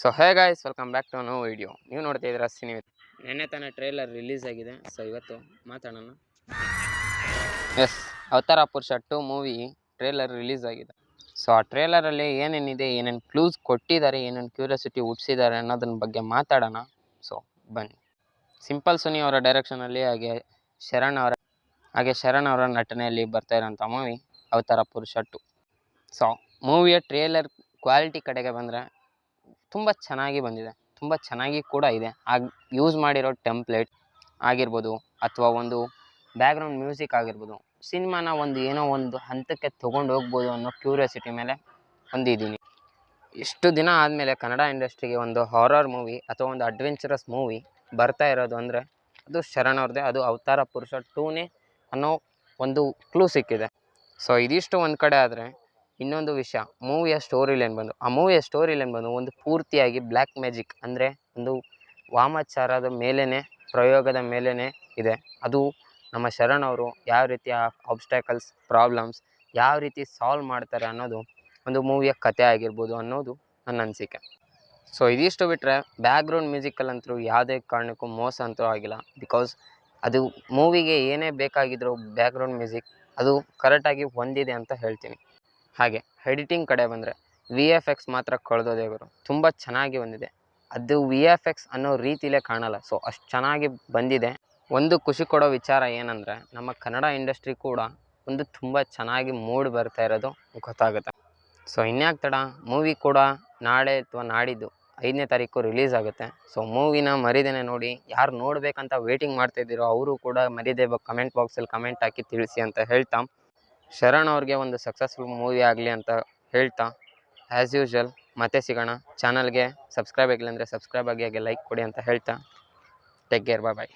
So hey guys, welcome back to no video. ನೀವು ನೋಡ್ತಾ ಇದ್ದೀರಾ ಸಿನಿ. ನೆನ್ನೆ ತಾನೇ ಟ್ರೇಲರ್ ರಿಲೀಸ್ ಆಗಿದೆ. ಸೊ ಇವತ್ತು ಮಾತಾಡೋಣ. ಎಸ್, ಅವತಾರ ಪುರುಷ 2 ಮೂವಿ ಟ್ರೇಲರ್ ರಿಲೀಸ್ ಆಗಿದೆ. ಸೊ ಆ ಟ್ರೇಲರಲ್ಲಿ ಏನೇನಿದೆ, ಏನೇನು ಕ್ಲೂಸ್ ಕೊಟ್ಟಿದ್ದಾರೆ, ಏನೇನು ಕ್ಯೂರಿಯಾಸಿಟಿ ಹುಟ್ಟಿಸಿದ್ದಾರೆ ಅನ್ನೋದ್ರ ಬಗ್ಗೆ ಮಾತಾಡೋಣ. ಸೊ ಬನ್ನಿ. ಸಿಂಪಲ್ ಸುನಿ ಅವರ ಡೈರೆಕ್ಷನಲ್ಲಿ ಶರಣ್ ಅವರ ನಟನೆಯಲ್ಲಿ ಬರ್ತಾ ಇರೋಂಥ ಮೂವಿ ಅವತಾರ ಪುರುಷ 2. ಸೊ ಮೂವಿಯ ಟ್ರೇಲರ್ ಕ್ವಾಲಿಟಿ ಕಡೆಗೆ ಬಂದರೆ ತುಂಬ ಚೆನ್ನಾಗಿ ಬಂದಿದೆ, ತುಂಬ ಚೆನ್ನಾಗಿ ಕೂಡ ಇದೆ. ಯೂಸ್ ಮಾಡಿರೋ ಟೆಂಪ್ಲೇಟ್ ಆಗಿರ್ಬೋದು ಅಥವಾ ಒಂದು ಬ್ಯಾಕ್ಗ್ರೌಂಡ್ ಮ್ಯೂಸಿಕ್ ಆಗಿರ್ಬೋದು, ಸಿನಿಮಾನ ಏನೋ ಒಂದು ಹಂತಕ್ಕೆ ತೊಗೊಂಡು ಹೋಗ್ಬೋದು ಅನ್ನೋ ಕ್ಯೂರಿಯಾಸಿಟಿ ಮೇಲೆ ಹೊಂದಿದ್ದೀನಿ. ಇಷ್ಟು ದಿನ ಆದಮೇಲೆ ಕನ್ನಡ ಇಂಡಸ್ಟ್ರಿಗೆ ಒಂದು ಹಾರರ್ ಮೂವಿ ಅಥವಾ ಒಂದು ಅಡ್ವೆಂಚರಸ್ ಮೂವಿ ಬರ್ತಾ ಇರೋದು ಅಂದರೆ ಅದು ಶರಣ್ ಅವ್ರದ್ದೇ. ಅದು ಅವತಾರ ಪುರುಷ 2ನೇ ಅನ್ನೋ ಒಂದು ಕ್ಲೂ ಸಿಕ್ಕಿದೆ. ಸೊ ಇದಿಷ್ಟು ಒಂದು ಕಡೆ ಆದರೆ, ಇನ್ನೊಂದು ವಿಷಯ, ಆ ಮೂವಿಯ ಸ್ಟೋರಿ ಲೈನ್ ಬಂದು ಒಂದು ಪೂರ್ತಿಯಾಗಿ ಬ್ಲ್ಯಾಕ್ ಮ್ಯಾಜಿಕ್ ಅಂದರೆ ಒಂದು ವಾಮಾಚಾರದ ಮೇಲೇ, ಪ್ರಯೋಗದ ಮೇಲೇ ಇದೆ. ಅದು ನಮ್ಮ ಶರಣ್ ಅವರು ಯಾವ ರೀತಿಯ ಆಬ್ಸ್ಟ್ಯಾಕಲ್ಸ್, ಪ್ರಾಬ್ಲಮ್ಸ್ ಯಾವ ರೀತಿ ಸಾಲ್ವ್ ಮಾಡ್ತಾರೆ ಅನ್ನೋದು ಒಂದು ಮೂವಿಯ ಕತೆ ಆಗಿರ್ಬೋದು ಅನ್ನೋದು ನನ್ನ ಅನಿಸಿಕೆ. ಸೊ ಇದಿಷ್ಟು ಬಿಟ್ಟರೆ ಬ್ಯಾಕ್ಗ್ರೌಂಡ್ ಮ್ಯೂಸಿಕಲ್ಲಂತೂ ಯಾವುದೇ ಕಾರಣಕ್ಕೂ ಮೋಸ ಅಂತೂ ಆಗಿಲ್ಲ. ಬಿಕಾಸ್ ಅದು ಮೂವಿಗೆ ಏನೇ ಬೇಕಾಗಿದ್ದರೂ ಬ್ಯಾಕ್ಗ್ರೌಂಡ್ ಮ್ಯೂಸಿಕ್ ಅದು ಕರೆಕ್ಟಾಗಿ ಹೊಂದಿದೆ ಅಂತ ಹೇಳ್ತೀನಿ. ಹಾಗೆ ಎಡಿಟಿಂಗ್ ಕಡೆ ಬಂದರೆ VFX ಮಾತ್ರ ಕಳೆದೋದೇ ಗುರು, ತುಂಬ ಚೆನ್ನಾಗಿ ಬಂದಿದೆ. ಅದು VFX ಅನ್ನೋ ರೀತಿಲೇ ಕಾಣಲ್ಲ. ಸೊ ಅಷ್ಟು ಚೆನ್ನಾಗಿ ಬಂದಿದೆ. ಒಂದು ಖುಷಿ ಕೊಡೋ ವಿಚಾರ ಏನಂದರೆ, ನಮ್ಮ ಕನ್ನಡ ಇಂಡಸ್ಟ್ರಿ ಕೂಡ ಒಂದು ತುಂಬ ಚೆನ್ನಾಗಿ ಮೂಡ್ ಬರ್ತಾ ಇರೋದು ಗೊತ್ತಾಗುತ್ತೆ. ಸೊ ಇನ್ಯಾಕೆ ತಡ, ಮೂವಿ ಕೂಡ ನಾಳೆ ಅಥವಾ ನಾಡಿದ್ದು 5ನೇ ತಾರೀಕು ರಿಲೀಸ್ ಆಗುತ್ತೆ. ಸೊ ಮೂವಿನ ಮರಿದೇನೆ ನೋಡಿ. ಯಾರು ನೋಡಬೇಕಂತ ವೇಟಿಂಗ್ ಮಾಡ್ತಾಯಿದ್ದೀರೋ ಅವರು ಕೂಡ ಮರಿದೇ ಕಮೆಂಟ್ ಬಾಕ್ಸಲ್ಲಿ ಕಮೆಂಟ್ ಹಾಕಿ ತಿಳಿಸಿ ಅಂತ ಹೇಳ್ತಾ, ಶರಣ್ ಅವ್ರಿಗೆ ಒಂದು ಸಕ್ಸಸ್ಫುಲ್ ಮೂವಿ ಆಗಲಿ ಅಂತ ಹೇಳ್ತಾ, ಆ್ಯಸ್ ಯೂಶ್ವಲ್ ಮತ್ತೆ ಸಿಗೋಣ. ಚಾನಲ್ಗೆ ಸಬ್ಸ್ಕ್ರೈಬ್ ಆಗಿಲ್ಲ ಅಂದರೆ ಸಬ್ಸ್ಕ್ರೈಬ್ ಆಗಿ, ಹಾಗೆ ಲೈಕ್ ಕೊಡಿ ಅಂತ ಹೇಳ್ತಾ, ಟೇಕ್ ಕೇರ್, ಬಾಯ್.